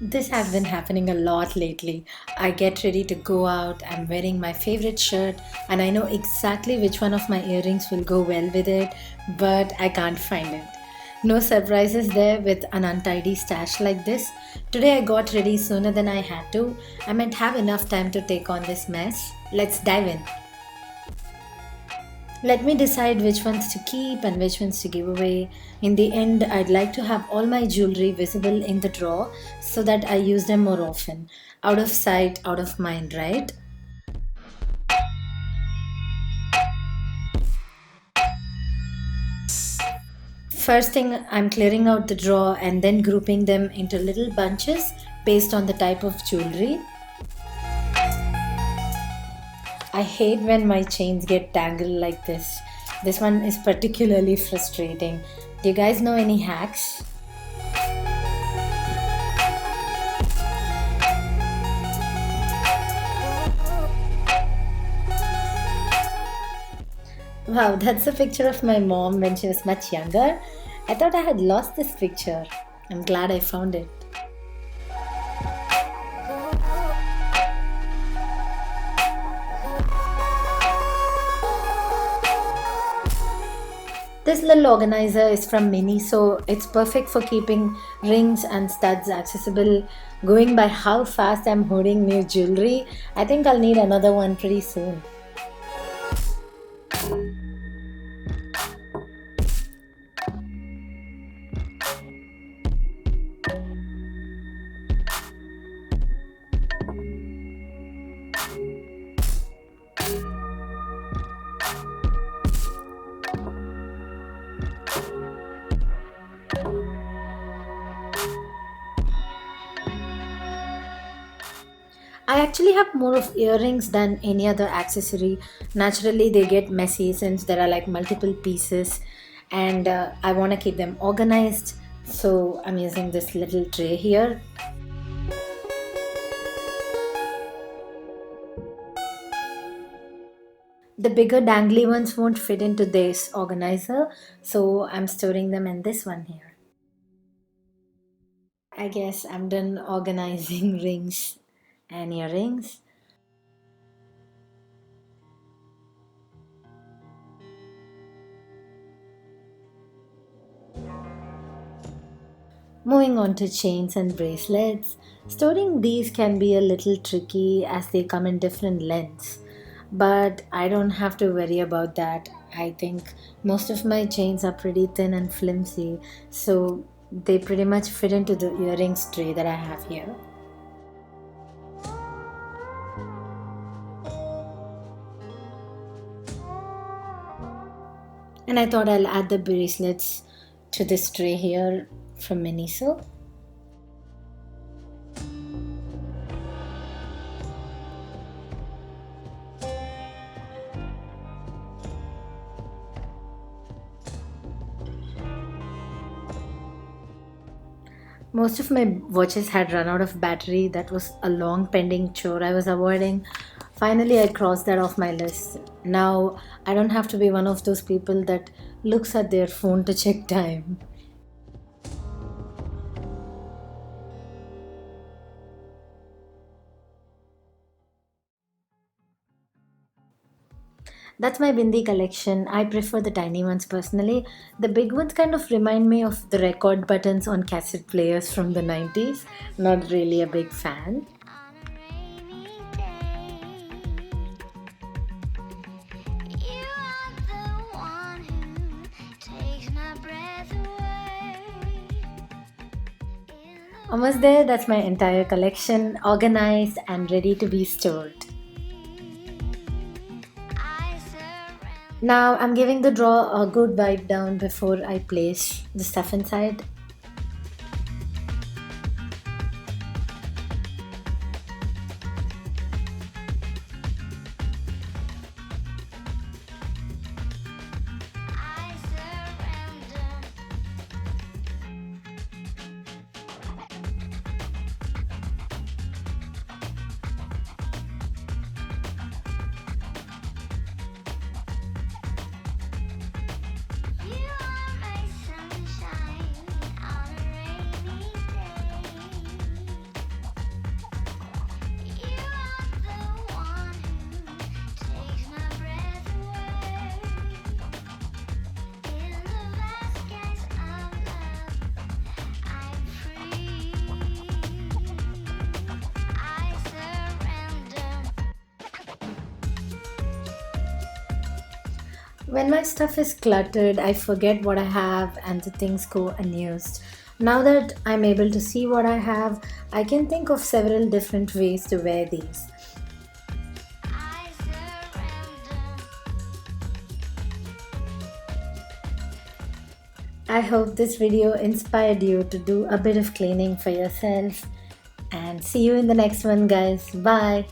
This has been happening a lot lately. I get ready to go out, I'm wearing my favorite shirt, and I know exactly which one of my earrings will go well with it, but I can't find it. No surprises there with an untidy stash like this. Today I got ready sooner than I had to. I might have enough time to take on this mess. Let's dive in. Let me decide which ones to keep and which ones to give away. In the end, I'd like to have all my jewelry visible in the drawer so that I use them more often. Out of sight, out of mind, right? First thing, I'm clearing out the drawer and then grouping them into little bunches based on the type of jewelry. I hate when my chains get tangled like this. This one is particularly frustrating. Do you guys know any hacks? Wow, that's a picture of my mom when she was much younger. I thought I had lost this picture. I'm glad I found it. This little organizer is from Mini, so it's perfect for keeping rings and studs accessible. Going by how fast I'm hoarding new jewelry, I think I'll need another one pretty soon. I actually have more of earrings than any other accessory. Naturally, they get messy since there are like multiple pieces, and I want to keep them organized. So I'm using this little tray here. The bigger dangly ones won't fit into this organizer, so I'm storing them in this one here. I guess I'm done organizing rings and earrings. Moving on to chains and bracelets. Storing these can be a little tricky as they come in different lengths, but I don't have to worry about that. I think most of my chains are pretty thin and flimsy, so they pretty much fit into the earrings tray that I have here. And I thought I'll add the bracelets to this tray here from Miniso. Most of my watches had run out of battery. That was a long pending chore I was avoiding. Finally, I crossed that off my list. Now, I don't have to be one of those people that looks at their phone to check time. That's my bindi collection. I prefer the tiny ones personally. The big ones kind of remind me of the record buttons on cassette players from the 90s. Not really a big fan. Almost there, that's my entire collection, organized and ready to be stored. Now I'm giving the drawer a good wipe down before I place the stuff inside. When my stuff is cluttered, I forget what I have and the things go unused. Now that I'm able to see what I have, I can think of several different ways to wear these. I hope this video inspired you to do a bit of cleaning for yourself. And see you in the next one, guys. Bye.